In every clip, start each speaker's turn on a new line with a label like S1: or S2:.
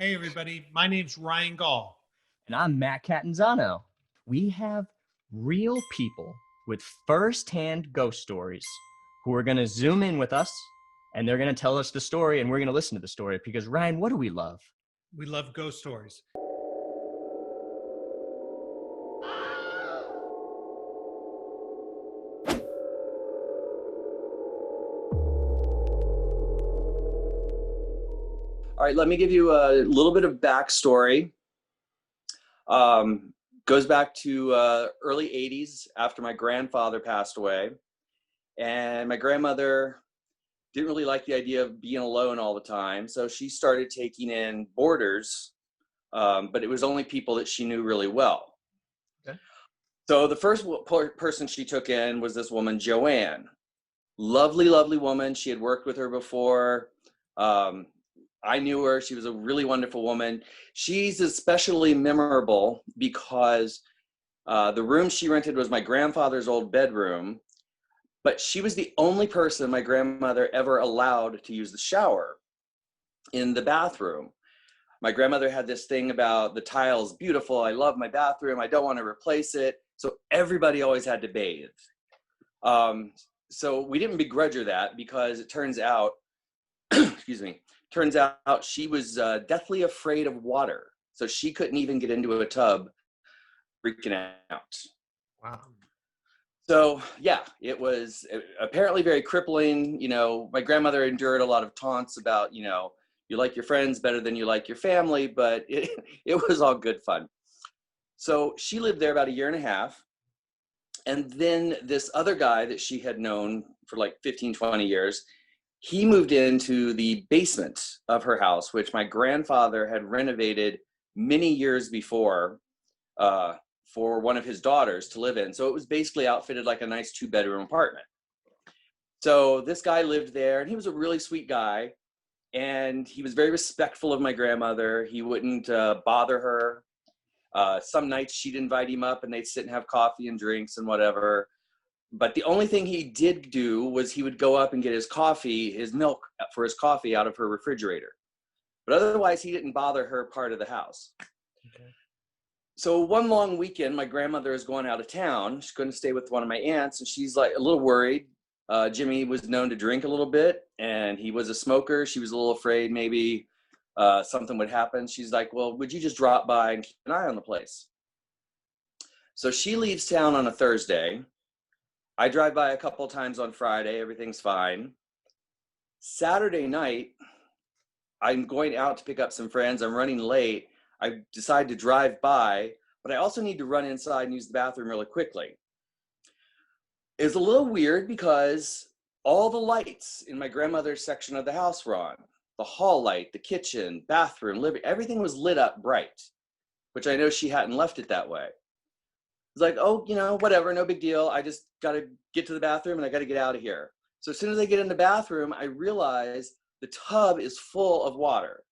S1: Hey everybody, my name's Ryan Gaul.
S2: And I'm Matt Catanzano. We have real people with first-hand ghost stories who are going to zoom in with us, and they're going to tell us the story, and we're going to listen to the story. Because, Ryan, what do we love?
S1: We love ghost stories.
S3: All right, let me give you a little bit of backstory. Goes back to early 80s after my grandfather passed away. And my grandmother didn't really like the idea of being alone all the time. So she started taking in boarders, but it was only people that she knew really well.
S2: Okay.
S3: So the first person she took in was this woman, Joanne. Lovely, lovely woman. She had worked with her before. I knew her. She was a really wonderful woman. She's especially memorable because the room she rented was my grandfather's old bedroom, but she was the only person my grandmother ever allowed to use the shower in the bathroom. My grandmother had this thing about the tiles, beautiful. I love my bathroom. I don't want to replace it. So everybody always had to bathe. So we didn't begrudge her that because it turns out, excuse me, turns out she was deathly afraid of water. So she couldn't even get into a tub, freaking out.
S1: Wow.
S3: So yeah, it was apparently very crippling. You know, my grandmother endured a lot of taunts about, you know, you like your friends better than you like your family, but it was all good fun. So she lived there about a year and a half. And then this other guy that she had known for like 15, 20 years, he moved into the basement of her house, which my grandfather had renovated many years before for one of his daughters to live in. So it was basically outfitted like a nice 2-bedroom apartment. So this guy lived there, and he was a really sweet guy. And he was very respectful of my grandmother. He wouldn't bother her. Some nights she'd invite him up and they'd sit and have coffee and drinks and whatever. But the only thing he did do was he would go up and get his coffee, his milk for his coffee out of her refrigerator. But otherwise, he didn't bother her part of the house. Okay. So one long weekend, my grandmother is going out of town. She's going to stay with one of my aunts, and she's like a little worried. Jimmy was known to drink a little bit, and he was a smoker. She was a little afraid maybe something would happen. She's like, well, would you just drop by and keep an eye on the place? So she leaves town on a Thursday. I drive by a couple of times on Friday. Everything's fine. Saturday night, I'm going out to pick up some friends. I'm running late. I decide to drive by, but I also need to run inside and use the bathroom really quickly. It's a little weird because all the lights in my grandmother's section of the house were on. The hall light, the kitchen, bathroom, living, everything was lit up bright, which I know she hadn't left it that way. It's like, oh, you know, whatever, no big deal. I just got to get to the bathroom and I got to get out of here. So as soon as I get in the bathroom, I realize the tub is full of water.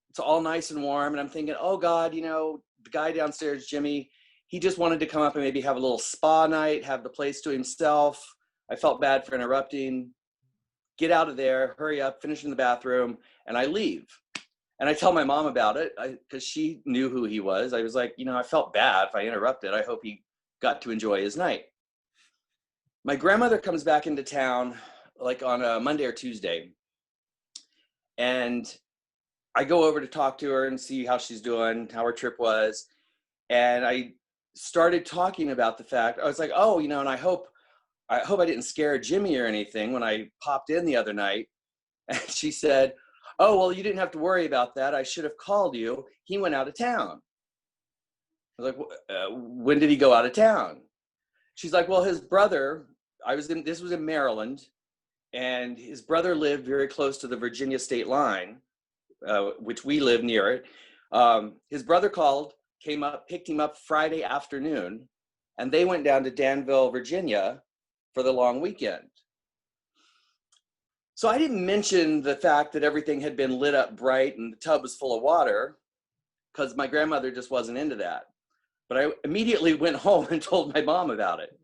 S3: It's all nice and warm. And I'm thinking, oh God, you know, the guy downstairs, Jimmy, he just wanted to come up and maybe have a little spa night, have the place to himself. I felt bad for interrupting. Get out of there, hurry up, finish in the bathroom, and I leave. And I tell my mom about it because she knew who he was. I was like, you know, I felt bad if I interrupted. I hope he got to enjoy his night. My grandmother comes back into town like on a Monday or Tuesday. And I go over to talk to her and see how she's doing, how her trip was. And I started talking about the fact, I was like, oh, you know, and I hope I didn't scare Jimmy or anything when I popped in the other night. And she said, oh, well, you didn't have to worry about that. I should have called you. He went out of town. I was like, when did he go out of town? She's like, well, his brother, this was in Maryland, and his brother lived very close to the Virginia state line, which we live near it. His brother called, came up, picked him up Friday afternoon, and they went down to Danville, Virginia for the long weekend. So I didn't mention the fact that everything had been lit up bright and the tub was full of water because my grandmother just wasn't into that. But I immediately went home and told my mom about it.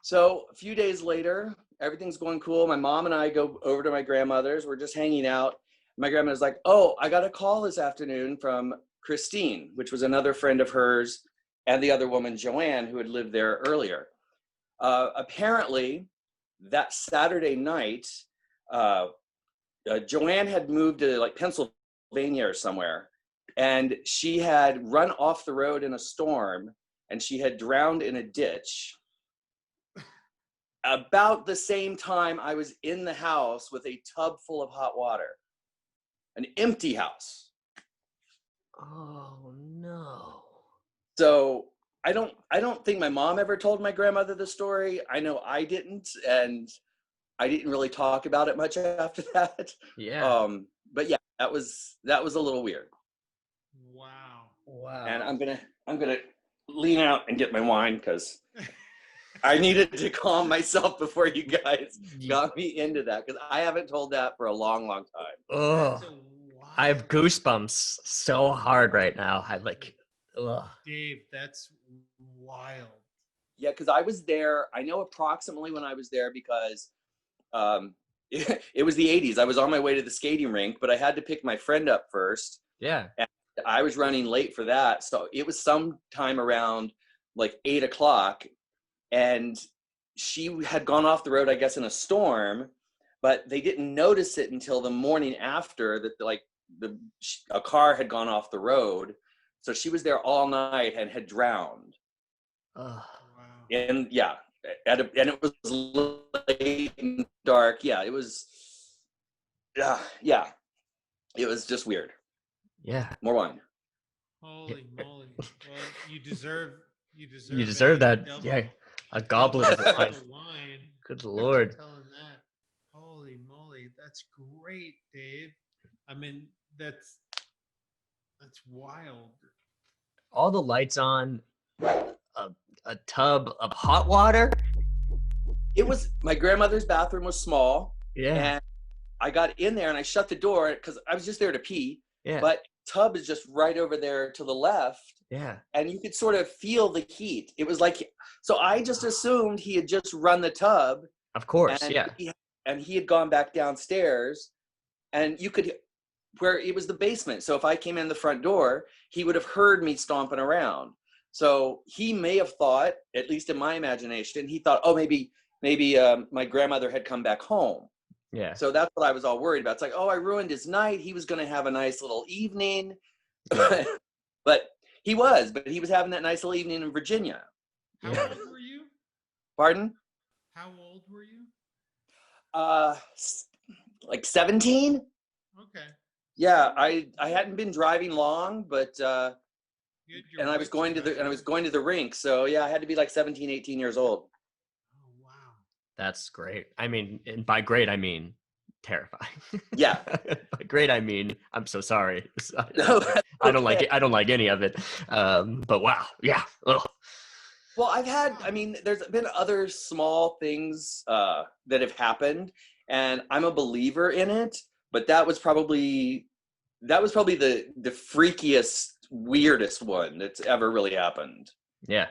S3: So a few days later, everything's going cool. My mom and I go over to my grandmother's. We're just hanging out. my grandmother's like, oh, I got a call this afternoon from Christine, which was another friend of hers, and the other woman, Joanne, who had lived there earlier. Apparently, that Saturday night, Joanne had moved to like Pennsylvania or somewhere, and she had run off the road in a storm, and she had drowned in a ditch. About the same time, I was in the house with a tub full of hot water, an empty house.
S2: Oh no.
S3: So I don't think my mom ever told my grandmother the story. I know I didn't, and I didn't really talk about it much after that.
S2: Yeah.
S3: But yeah, that was a little weird.
S1: Wow.
S3: And I'm gonna lean out and get my wine because I needed to calm myself before you guys got me into that, because I haven't told that for a long, long time.
S2: Oh, I have goosebumps so hard right now. I like, ugh.
S1: Dave, that's wild.
S3: Yeah, because I was there. I know approximately when I was there because it was the 80s. I was on my way to the skating rink, but I had to pick my friend up first.
S2: Yeah.
S3: And I was running late for that. So it was sometime around like 8 o'clock. And she had gone off the road, I guess, in a storm, but they didn't notice it until the morning after that, a car had gone off the road. So she was there all night and had drowned.
S2: Wow.
S3: And yeah, and it was late and dark. Yeah, it was, yeah, it was just weird.
S2: Yeah.
S3: More wine.
S1: Holy moly. Well, you deserve
S2: that.
S1: double-
S2: Yeah. A goblet of wine.
S1: wine.
S2: Good Lord.
S1: Telling that. Holy moly. That's great, Dave. I mean, that's wild.
S2: All the lights on, a tub of hot water.
S3: It was, my grandmother's bathroom was small.
S2: Yeah.
S3: And I got in there and I shut the door because I was just there to pee.
S2: Yeah.
S3: But tub is just right over there to the left.
S2: Yeah.
S3: And you could sort of feel the heat. It was like, so I just assumed he had just run the tub.
S2: Of course.
S3: And
S2: Yeah.
S3: He had gone back downstairs, and you could, where it was the basement. So if I came in the front door, he would have heard me stomping around. So he may have thought, at least in my imagination, he thought, oh, maybe my grandmother had come back home.
S2: Yeah.
S3: So that's what I was all worried about. It's like, oh, I ruined his night. He was going to have a nice little evening. But he was having that nice little evening in Virginia.
S1: How old were you?
S3: Pardon?
S1: How old were you?
S3: Like 17.
S1: Okay.
S3: Yeah, I hadn't been driving long, but and I was going to the rink. So yeah, I had to be like 17, 18 years old.
S1: Oh wow.
S2: That's great. I mean, and by great I mean terrifying.
S3: Yeah.
S2: By great I mean I'm so sorry.
S3: No,
S2: I don't like it. I don't like any of it. But wow, yeah. Ugh.
S3: Well, there's been other small things that have happened, and I'm a believer in it. But that was probably the freakiest, weirdest one that's ever really happened.
S2: Yeah.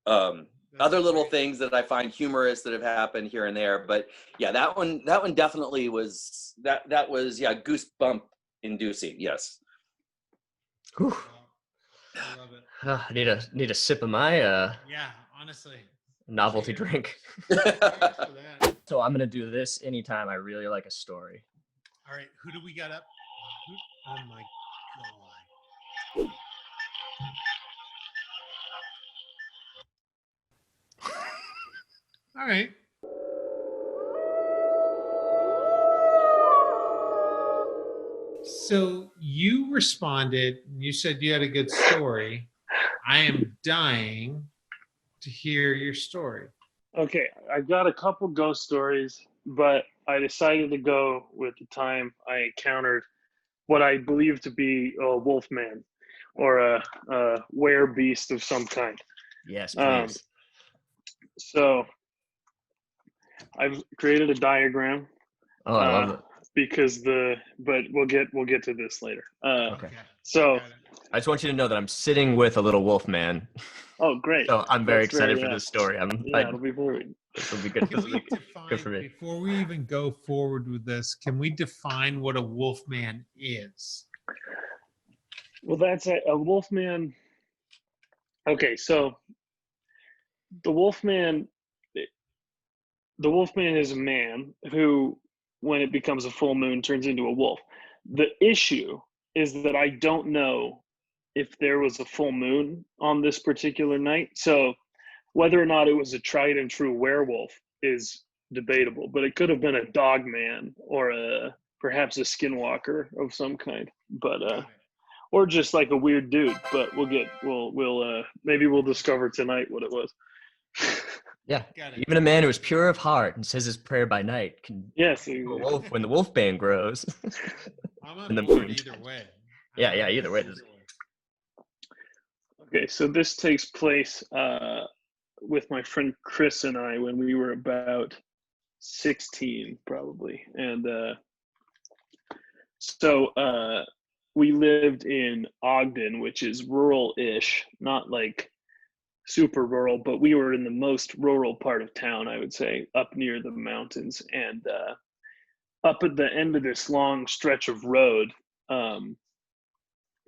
S3: Other little things that I find humorous that have happened here and there, but yeah, that one definitely was that was goosebump inducing. Yes.
S2: Whew.
S1: I love it.
S2: I need a sip of my
S1: Yeah, honestly.
S2: novelty drink.
S1: Cheers for that.
S2: So I'm gonna do this anytime I really like a story.
S1: All right, who do we got up? Oh my god. All right. So you responded, you said you had a good story. I am dying to hear your story.
S4: Okay, I got a couple ghost stories, but I decided to go with the time I encountered what I believe to be a wolfman or a were-beast of some kind.
S2: Yes, please.
S4: So I've created a diagram
S2: Oh, I love it.
S4: but we'll get to this later.
S2: Okay.
S4: So
S1: Got it.
S2: I just want you to know that I'm sitting with a little wolf man.
S4: oh, great.
S2: So I'm very
S4: That's
S2: excited
S4: very,
S2: for this story.
S4: it'll be very
S2: This will be good.
S1: Can
S2: This will
S1: we
S2: be good for
S1: define,
S2: me.
S1: before we even go forward with this, can we define what a Wolfman is?
S4: Well, that's a Wolfman. Okay, so the Wolfman, the Wolfman is a man who, when it becomes a full moon, turns into a wolf. The issue is that I don't know if there was a full moon on this particular night. So whether or not it was a tried and true werewolf is debatable, but it could have been a dog man or perhaps a skinwalker of some kind. But or just like a weird dude. But we'll maybe we'll discover tonight what it was.
S2: Yeah.
S1: Got it.
S2: Even a man who is pure of heart and says his prayer by night can
S4: Yes.
S2: be a wolf when the wolf band grows.
S1: I'm on
S2: In the
S1: board
S2: moon.
S1: either way.
S2: Yeah, either way.
S4: Okay, so this takes place with my friend Chris and I when we were about 16, probably. And so we lived in Ogden, which is rural-ish, not like super rural, but we were in the most rural part of town, I would say, up near the mountains. And up at the end of this long stretch of road,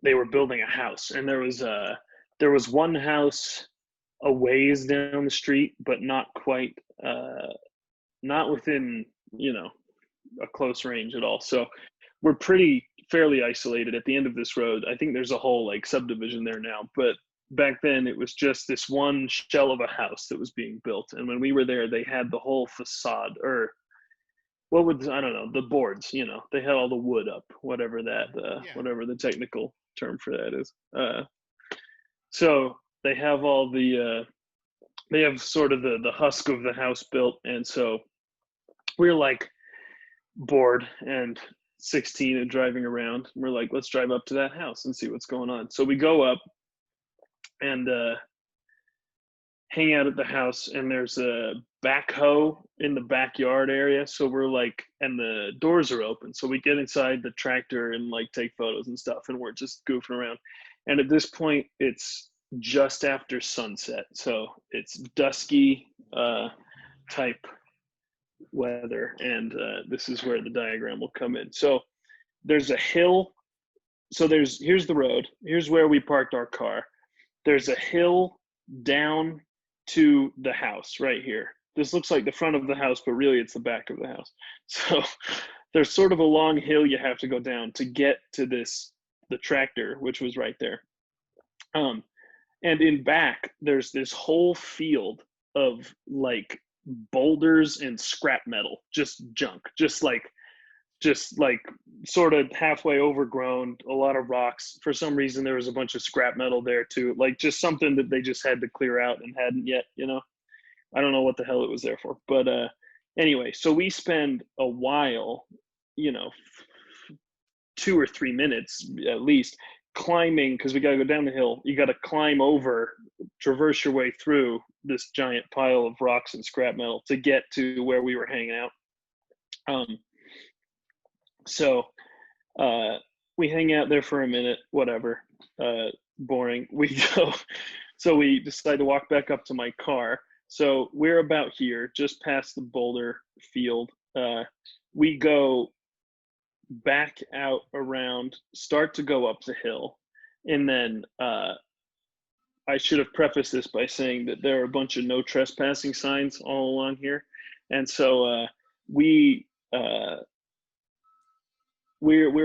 S4: they were building a house, and there was one house a ways down the street, but not quite, not within, a close range at all. So we're fairly isolated at the end of this road. I think there's a whole like subdivision there now, but back then it was just this one shell of a house that was being built. And when we were there, they had the whole facade, or I don't know, the boards, they had all the wood up, whatever whatever the technical term for that is. So they have they have sort of the husk of the house built. And so we're like bored and 16 and driving around. We're like, let's drive up to that house and see what's going on. So we go up and hang out at the house, and there's a backhoe in the backyard area. So we're like, and the doors are open. So we get inside the tractor and like take photos and stuff, and we're just goofing around. And at this point, it's just after sunset. So it's dusky type weather. And this is where the diagram will come in. So there's a hill. So here's the road. Here's where we parked our car. There's a hill down to the house right here. This looks like the front of the house, but really it's the back of the house. So there's sort of a long hill you have to go down to get to the tractor, which was right there. And in back, there's this whole field of like boulders and scrap metal, just junk, just like sort of halfway overgrown, a lot of rocks. For some reason, there was a bunch of scrap metal there too, like just something that they just had to clear out and hadn't yet, I don't know what the hell it was there for. But anyway, so we spend a while, 2 or 3 minutes at least, climbing, because we got to go down the hill. You got to climb over, traverse your way through this giant pile of rocks and scrap metal to get to where we were hanging out. So we hang out there for a minute, whatever, boring. So we decide to walk back up to my car. So we're about here, just past the boulder field. We go back out around, start to go up the hill. And then I should have prefaced this by saying that there are a bunch of no trespassing signs all along here. And so we're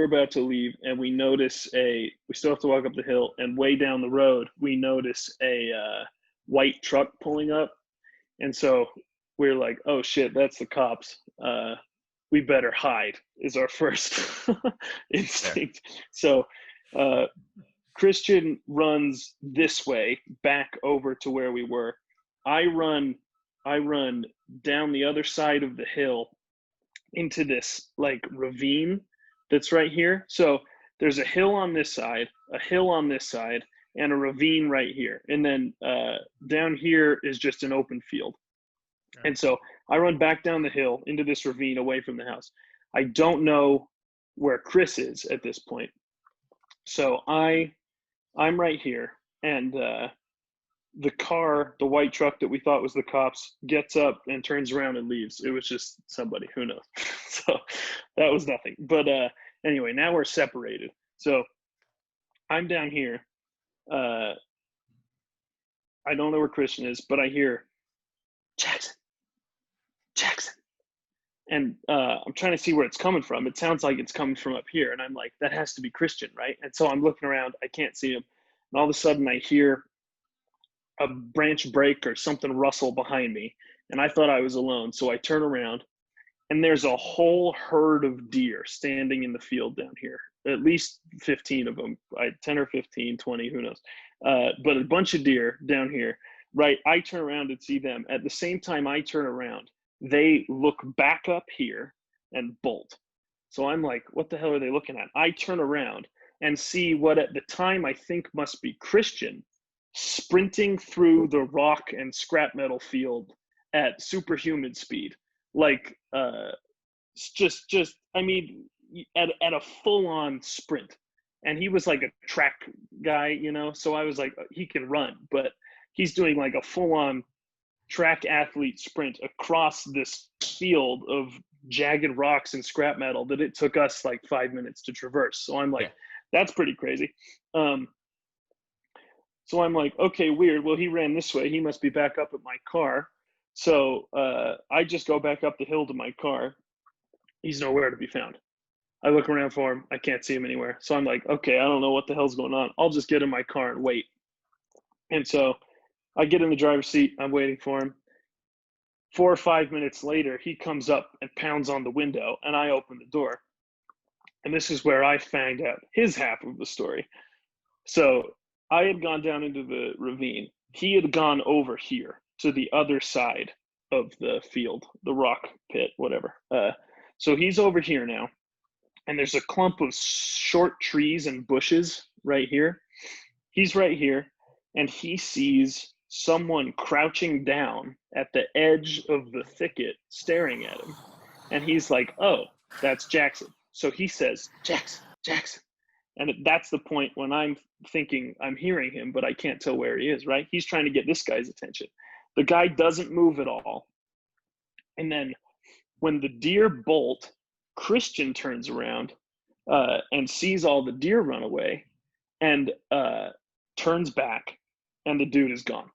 S4: about to leave, and we notice we still have to walk up the hill, and way down the road, we notice a white truck pulling up. And so we're like, oh shit, that's the cops. We better hide is our first instinct. So Christian runs this way back over to where we were. I run down the other side of the hill into this like ravine that's right here. So there's a hill on this side, a hill on this side, and a ravine right here. And then down here is just an open field. Okay. And so I run back down the hill into this ravine away from the house. I don't know where Chris is at this point. So I'm right here, and the car, the white truck that we thought was the cops, gets up and turns around and leaves. It was just somebody, who knows. So that was nothing. But anyway, now we're separated. So I'm down here. I don't know where Christian is, but I hear Jackson, Jackson. And I'm trying to see where it's coming from. It sounds like it's coming from up here. And I'm like, that has to be Christian, right? And so I'm looking around. I can't see him. And all of a sudden I hear a branch break or something rustle behind me. And I thought I was alone. So I turn around and there's a whole herd of deer standing in the field down here. At least 15 of them, 10 or 15, 20, who knows. But a bunch of deer down here, right? I turn around and see them. At the same time I turn around, they look back up here and bolt. So I'm like, what the hell are they looking at? I turn around and see what at the time I think must be Christian sprinting through the rock and scrap metal field at superhuman speed. Like, I mean, at a full-on sprint. And he was like a track guy, you know? So I was like, he can run, but he's doing like a full-on track athlete sprint across this field of jagged rocks and scrap metal that it took us like 5 minutes to traverse. So I'm like, that's pretty crazy. So I'm like, okay, weird. Well, he ran this way. He must be back up at my car. So I just go back up the hill to my car. He's nowhere to be found. I look around for him. I can't see him anywhere. So I'm like, okay, I don't know what the hell's going on. I'll just get in my car and wait. And so I get in the driver's seat. I'm waiting for him. 4 or 5 minutes later, he comes up and pounds on the window, and I open the door. And this is where I found out his half of the story. So I had gone down into the ravine. He had gone over here to the other side of the field, the rock pit, whatever. So he's over here now. And there's a clump of short trees and bushes right here. He's right here, and he sees someone crouching down at the edge of the thicket staring at him. And he's like, oh, that's Jackson. So he says, Jackson, Jackson. And that's the point when I'm thinking I'm hearing him, but I can't tell where he is, right? He's trying to get this guy's attention. The guy doesn't move at all. And then when the deer bolt, Christian turns around and sees all the deer run away and turns back, and the dude is gone.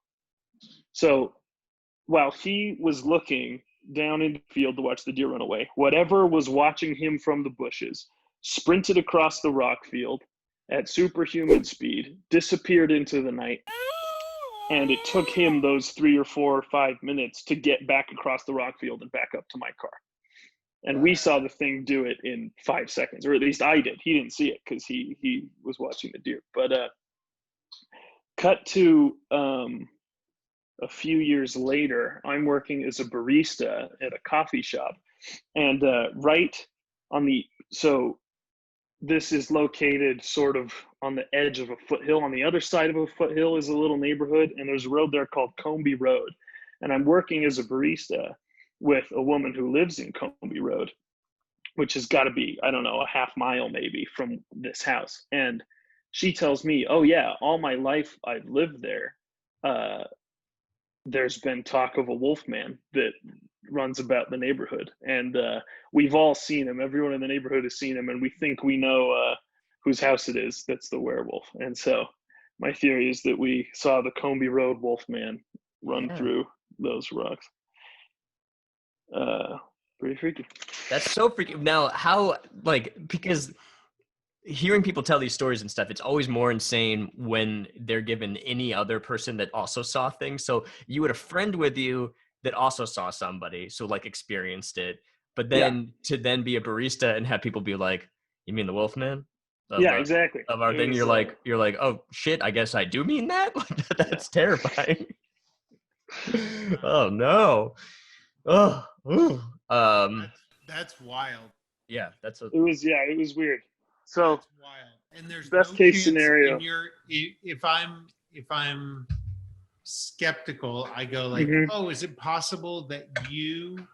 S4: So while he was looking down in the field to watch the deer run away, whatever was watching him from the bushes sprinted across the rock field at superhuman speed, disappeared into the night, and it took him those 3 or 4 or 5 minutes to get back across the rock field and back up to my car. And we saw the thing do it in 5 seconds, or at least I did. He didn't see it because he was watching the deer. But cut to a few years later, I'm working as a barista at a coffee shop. And right on so this is located sort of on the edge of a foothill. On the other side of a foothill is a little neighborhood, and there's a road there called Comby Road. And I'm working as a barista with a woman who lives in Comby Road, which has got to be, I don't know, a half mile maybe from this house. And she tells me, oh yeah, all my life I've lived there. There's been talk of a wolfman that runs about the neighborhood. And we've all seen him. Everyone in the neighborhood has seen him. And we think we know whose house it is that's the werewolf. And so my theory is that we saw the Comby Road wolfman run through those rocks. Pretty freaky.
S2: That's so freaky. Now, how, because hearing people tell these stories and stuff, it's always more insane when they're given any other person that also saw things. So you had a friend with you that also saw somebody, so experienced it, but then to then be a barista and have people be like, you mean the Wolfman?
S4: Exactly.
S2: Of our thing, you're like, oh shit, I guess I do mean that. That's terrifying. Oh no. Oh.
S1: That's wild.
S2: Yeah,
S4: it was weird. So
S1: that's wild. And there's
S4: best
S1: no
S4: case
S1: chance
S4: scenario.
S1: If I'm skeptical, I go oh, is it possible that you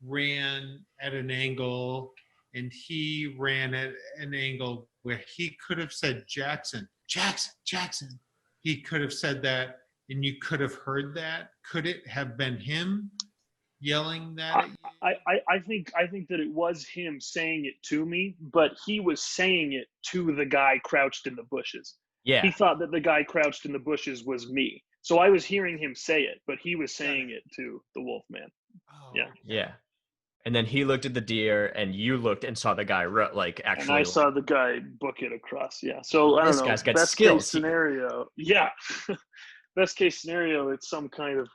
S1: ran at an angle and he ran at an angle where he could have said Jackson, Jackson, Jackson. He could have said that and you could have heard that? Could it have been him yelling that at you?
S4: I think that it was him saying it to me, but he was saying it to the guy crouched in the bushes.
S2: Yeah.
S4: He thought that the guy crouched in the bushes was me. So I was hearing him say it, but he was saying it to the Wolfman.
S1: Oh,
S4: Yeah.
S2: Yeah. And then he looked at the deer, and you looked and saw the guy like
S4: And
S2: actually.
S4: I saw the guy book it across. Yeah. So I don't
S2: This
S4: know.
S2: guy's got
S4: Best
S2: skills.
S4: case scenario. Yeah. Best case scenario, it's some kind of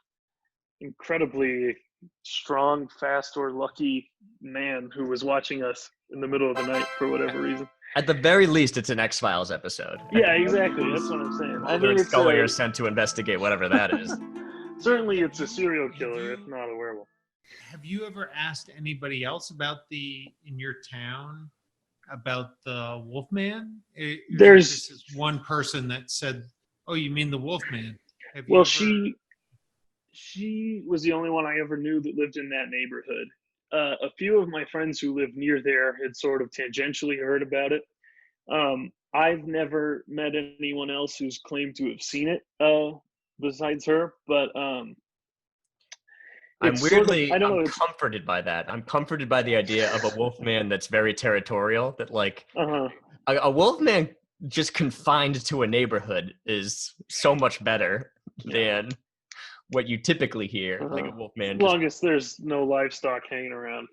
S4: incredibly strong, fast, or lucky man who was watching us in the middle of the night for whatever reason.
S2: At the very least, it's an X-Files episode.
S4: Yeah, exactly. That's what I'm saying. I
S2: Mulder
S4: mean,
S2: and
S4: it's
S2: Scully are sent to investigate whatever that is.
S4: certainly it's a serial killer, if not a werewolf.
S1: Have you ever asked anybody else in your town about the Wolfman?
S4: There's
S1: this is one person that said, "Oh, you mean the Wolfman?"
S4: Well, she was the only one I ever knew that lived in that neighborhood. A few of my friends who live near there had sort of tangentially heard about it. I've never met anyone else who's claimed to have seen it besides her, but
S2: I'm weirdly
S4: I'm
S2: comforted by that. I'm comforted by the idea of a Wolfman that's very territorial, that like a Wolfman just confined to a neighborhood is so much better than what you typically hear, like a Wolfman.
S4: As long as there's no livestock hanging around.